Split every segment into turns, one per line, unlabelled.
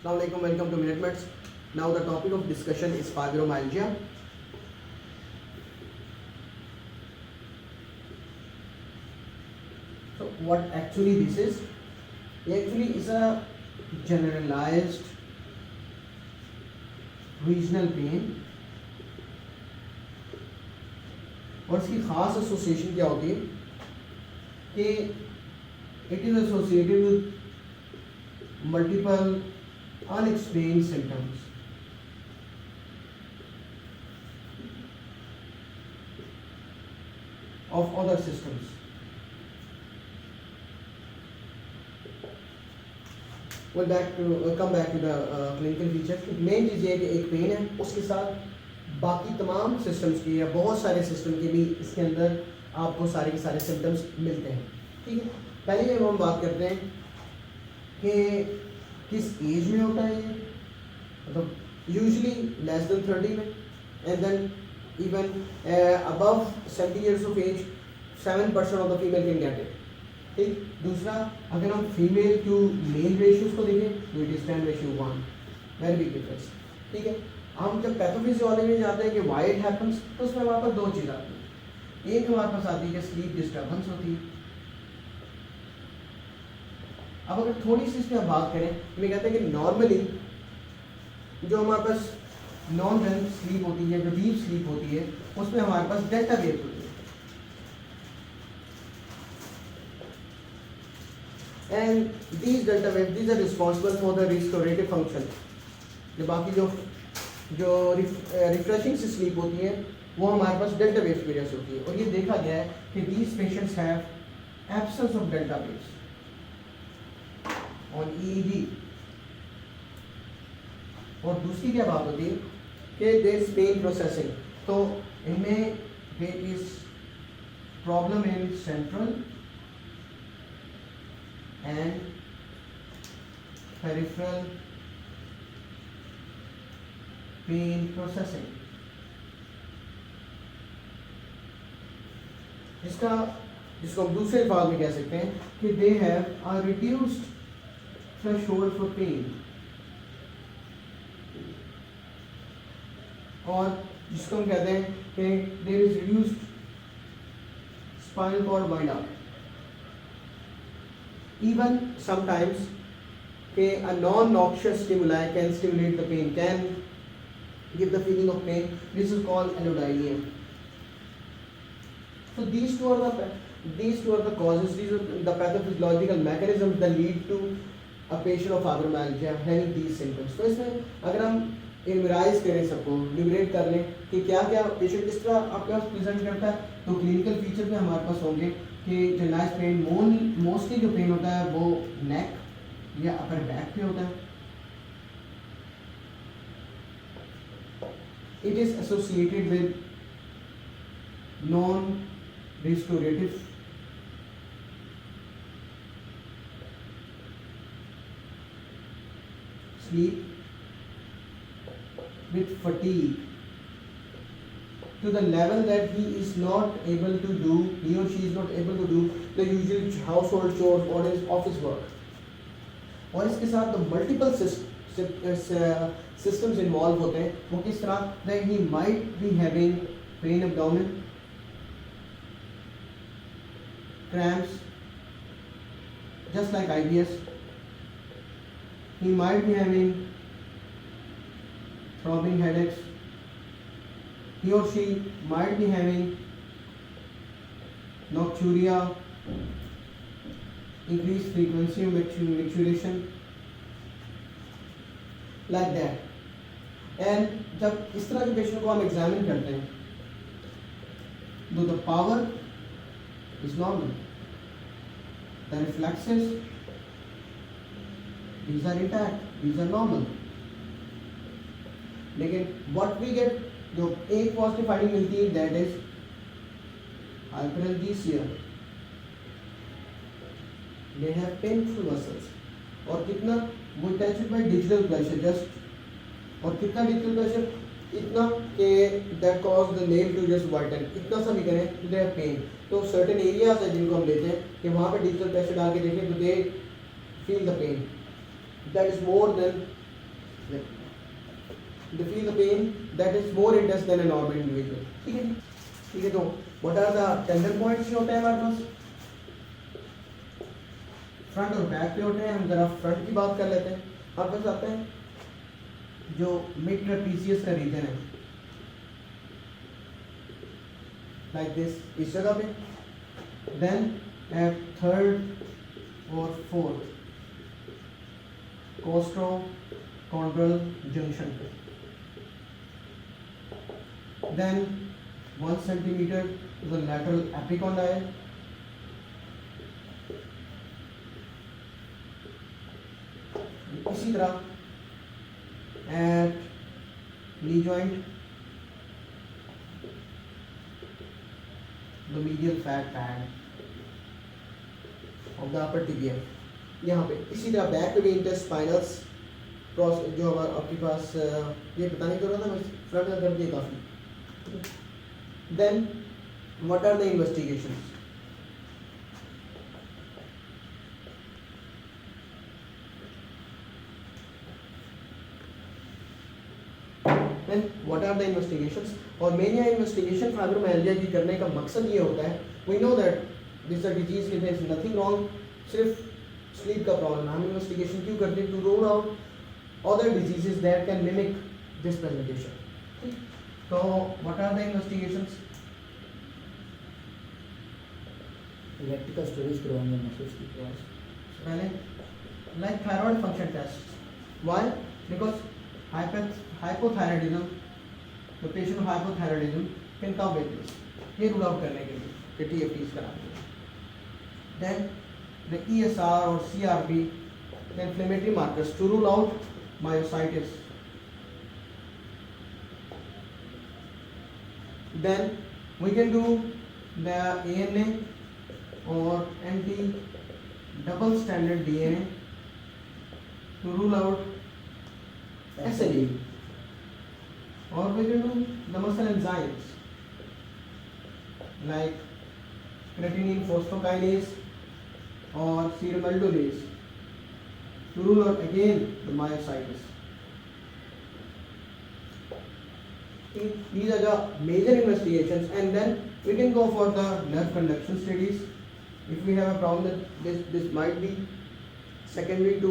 Assalamu alaikum, welcome to Minute. Now the topic of discussion is fibromyalgia. So what actually this is? It actually is a generalized regional pain और इसकी खास association क्या होती है कि it is associated with multiple unexplained symptoms of other systems. Come back to the clinical features. Main चीज़ ये है कि एक पेन है, उसके साथ बाकी तमाम सिस्टम्स की या बहुत सारे सिस्टम के भी इसके अंदर आपको सारे के सारे सिम्टम्स मिलते हैं. ठीक है, पहले हम बात करते हैं कि किस एज में होता है ये, मतलब यूजली लेस देन 30 में, and then even above 70 years of age 7% of the female can get it. ठीक. दूसरा, अगर हम फीमेल टू मेल रेशियोज को देखें तो it is 10:1, very big difference. ठीक है. हम जब पैथोफिजियोलॉजी में जाते हैं कि व्हाई इट हैपन्स, तो उसमें हमारे पास दो चीज़ आती है. एक हमारे पास आती है कि स्लीप डिस्टर्बेंस होती है. अब अगर थोड़ी सी इसमें बात करें तो मैं कहते हैं कि नॉर्मली जो हमारे पास नॉन रेम स्लीप होती है, जो डीप स्लीप होती है, उसमें हमारे पास डेल्टा वेव होती है. And these delta wave these are responsible for the restorative function. जो बाकी जो रिफ्रेशिंग सी स्लीप होती है वो हमारे पास डेल्टा वेव की वजह से होती है. और ये देखा गया है कि these patients have absence of delta waves on EEG. और दूसरी क्या बात होती है कि there is pain processing. तो इनमें there is problem in central and peripheral pain processing. जिसको हम दूसरे अल्फाज में कह सकते हैं कि they have a reduced threshold for pain, और जिसको हम कहते हैं कि there is reduced spinal cord wind up. Even sometimes कि a non-noxious stimuli can stimulate the pain, can give the feeling of pain. This is called allodynia. So these two are the causes. These are the pathophysiological mechanisms that lead to a patient of fibromyalgia having these symptoms. तो इसमें अगर हम इनमराइज करें, सबको numerator कर लें कि क्या क्या पेशेंट किस तरह आपके पास प्रेजेंट करता है, तो क्लिनिकल फीचर भी हमारे पास होंगे कि जनरलाइज पेन, मोस्टली जो पेन होता है वो नेक या अपर बैक पे होता है. It is associated with non restorative sleep, with fatigue to the level that he or she is not able to do the usual household chores or his office work. और इसके साथ the multiple systems involved होते हैं. वो किस तरह, that he might be having pain abdomen, cramps, just like IBS. He might be having throbbing headaches. He or she might be having nocturia, increased frequency of micturition, like that. And जब इस तरह के patient को हम examine करते हैं, तो the power is normal, the reflexes these are intact, these are normal. लेकिन what we get, जो एक पॉजिटिव फाइंडिंग मिलती है, that is hyperalgesia. They have painful muscles. और कितना वो touched by digital pressure just, और कितना digital pressure, इतना कि that cause the nail to just whiten, इतना सा भी करें तो they have pain. तो certain areas है जिनको हम लेते हैं कि वहाँ पे digital pressure डाल के देखें तो they feel the pain. That is more than they feel the pain that is more intense than a normal individual. ठीक है जी, ठीक है। तो what are the tender points जो होते हैं हमारे पास, फ्रंट और बैक पे होते हैं। हम जरा फ्रंट की बात कर लेते हैं। हमारे पास आते हैं जो मिड ट्रेपीजियस का रीजन है, लाइक दिस, इस जगह पे। देन एट थर्ड और फोर्थ कोस्टोकॉन्ड्रल जंक्शन पे। Then 1 centimetre to the lateral epicondyle. इसी तरह at knee joint the medial fat pad of the upper tibia, यहाँ पे। इसी तरह बैक पे भी इंटरस्पाइनल्स क्रॉस, जो हमारा आपके पास ये बताने की जरूरत है, बस फ्रंट का कर दिए काफ़ी। Then what are the investigations? Then what are the investigations? और मेन यहाँ इन्वेस्टिगेशन फाइब्रोमाइल्जिया की करने का मकसद ये होता है, we know that this is a disease with there is nothing wrong, सिर्फ स्लीप का प्रॉब्लम है। हम इन्वेस्टिगेशन क्यों करते हैं? To rule out other diseases that can mimic this presentation. So what are the investigations?
Electrical storage करवाएंगे muscles की cross.
पहले like thyroid function tests. Why? Because hypothyroidism, the patient with hypothyroidism can come with this. ये rule out करने के लिए कि TFTs कराते हैं। Then the ESR or CRP, the inflammatory markers to rule out myositis. Then we can do the ANA or anti-double standard DNA to rule out SLE, or we can do the muscle enzymes like creatinine phosphokinase or serum aldolase to rule out again the myositis. These are the major investigations, and then we can go for the nerve conduction studies. If we have a problem that this might be secondary to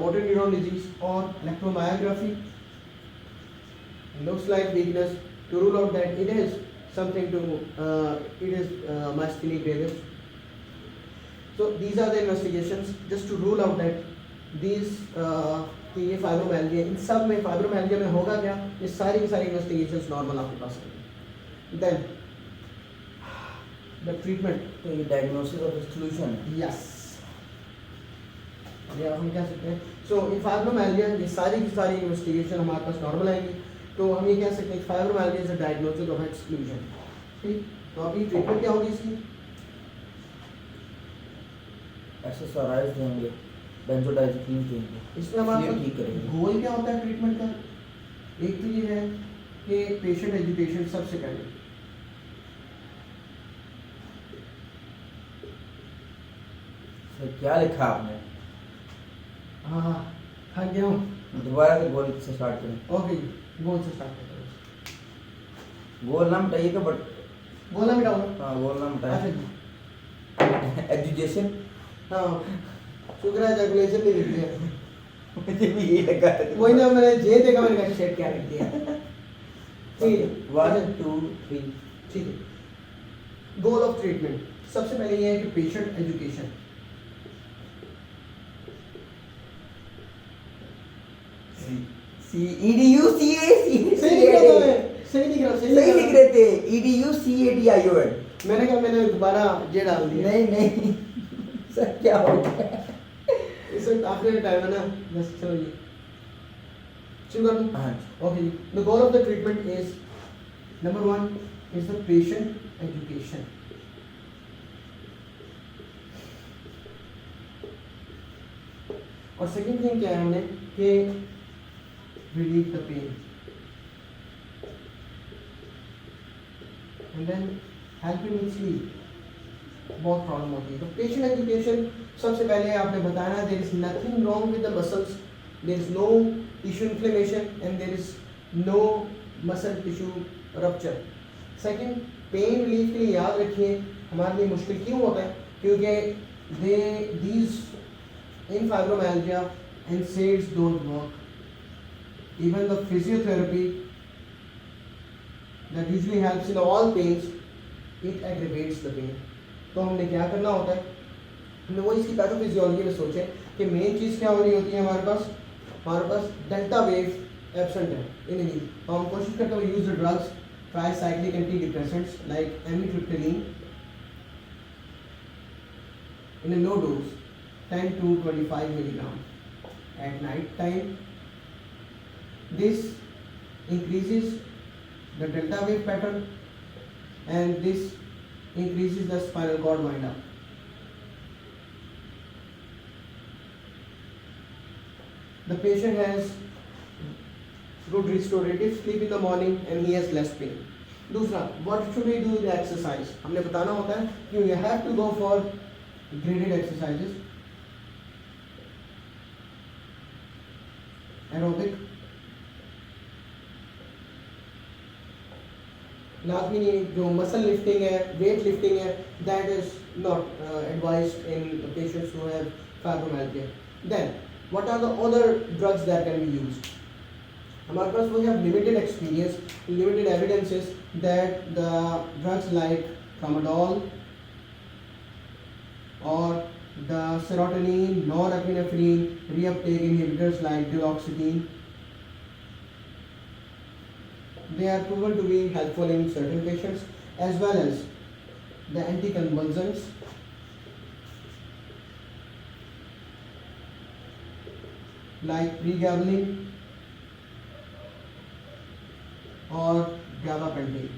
motor neuron disease, or electromyography looks like weakness to rule out that it is something to it is myasthenia gravis. So these are the investigations just to rule out that these कि ये fibromyalgia, इन सब में fibromyalgia में होगा क्या, ये सारी की सारी इन्वेस्टिगेशंस नॉर्मल आपके पास है। देन द ट्रीटमेंट,
तो ये डायग्नोसिस और सॉल्यूशन है।
यस, ये हम कह सकते हैं। सो इन फाइब्रोमाइल्जिया ये सारी की सारी इन्वेस्टिगेशन हमारे पास नॉर्मल आएंगी, तो हम ये कह सकते हैं fibromyalgia is a diagnosis of exclusion. ठीक, तो अभी ट्रीटमेंट क्या होगी इसकी?
एक्सरसाइज देंगे, बेंजोडाइज़ेपिन देंगे,
इसमें हमारा
ठीक करेंगे।
गोल क्या होता है ट्रीटमेंट का? एक तो ये है कि पेशेंट एजुकेशन सबसे पहले,
सर क्या लिखा आपने?
हाँ थक गया हूँ,
दोबारा से गोल से स्टार्ट करें।
ओके गोल से स्टार्ट करते हैं।
गोल नाम बताइएगा, बट
गोल ना मिटाऊंगा।
हाँ गोल नाम
अच्छा
बताइए।
जी,
एजुकेशन,
हाँ शुक्र है जैकुलेशन नहीं लिख दिया।
मुझे भी ये लगा था।
वही ना, मैंने जे देखा, मैंने कहा शेट क्या लिख दिया। ठीक है,
1 2 3।
ठीक है। गोल ऑफ ट्रीटमेंट सबसे पहले ये है कि पेशेंट एजुकेशन।
EDU CAC
सही लिख रहा था मैं, सही लिख रहा,
सही लिख रहे थे। EDU CADION।
मैंने कहा मैंने दोबारा जे डाल दिया।
नहीं नहीं सर क्या हो गया?
इस वक्त आखिरी टाइम है ना, बस चलो जी शुरू कर दूं।
हाँ
okay, the goal of the treatment is number 1 is the patient education. और सेकंड थिंग क्या है हमने कि relieve the pain, and then help him with sleep। बहुत प्रॉब्लम होती है, तो पेशेंट एजुकेशन सबसे पहले आपने बताया there is nothing wrong with the muscles, there is no tissue inflammation and there is no muscle tissue rupture. Second, pain relief के लिए याद रखिए हमारे लिए मुश्किल क्यों होता है, क्योंकि these in fibromyalgia NSAIDs don't work. Even the physiotherapy that usually helps in all pains, it aggravates the pain. तो हमने क्या करना होता है, हमने वो इसकी पैथोफिजियोलॉजी में सोचे कि मेन चीज़ क्या हो रही होती है हमारे पास डेल्टा वेव एब्सेंट है इन एनी, तो हम कोशिश करते हैं use the drugs tricyclic antidepressants like amitriptyline in a low dose 10 to 25 milligram at night time. This increases the delta wave pattern and this increases the spinal cord wind up. The patient has good restorative sleep in the morning and he has less pain. दूसरा, what should we do with the exercise? हमने बताना होता है कि you have to go for graded exercises, aerobic, लाजमी नहीं जो muscle lifting है, वेट लिफ्टिंग है, that is not advised in the patients who have fibromyalgia. Then what are the other drugs that can be used? हमारे पास we have limited experience, limited evidences that the drugs like tramadol or the serotonin, norepinephrine, reuptake inhibitors like duloxetine, they are proven to be helpful in certain patients, as well as the anticonvulsants like pregabalin or gabapentin.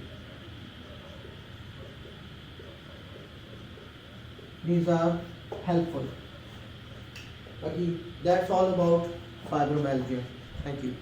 These are helpful. Okay, that's all about fibromyalgia. Thank you.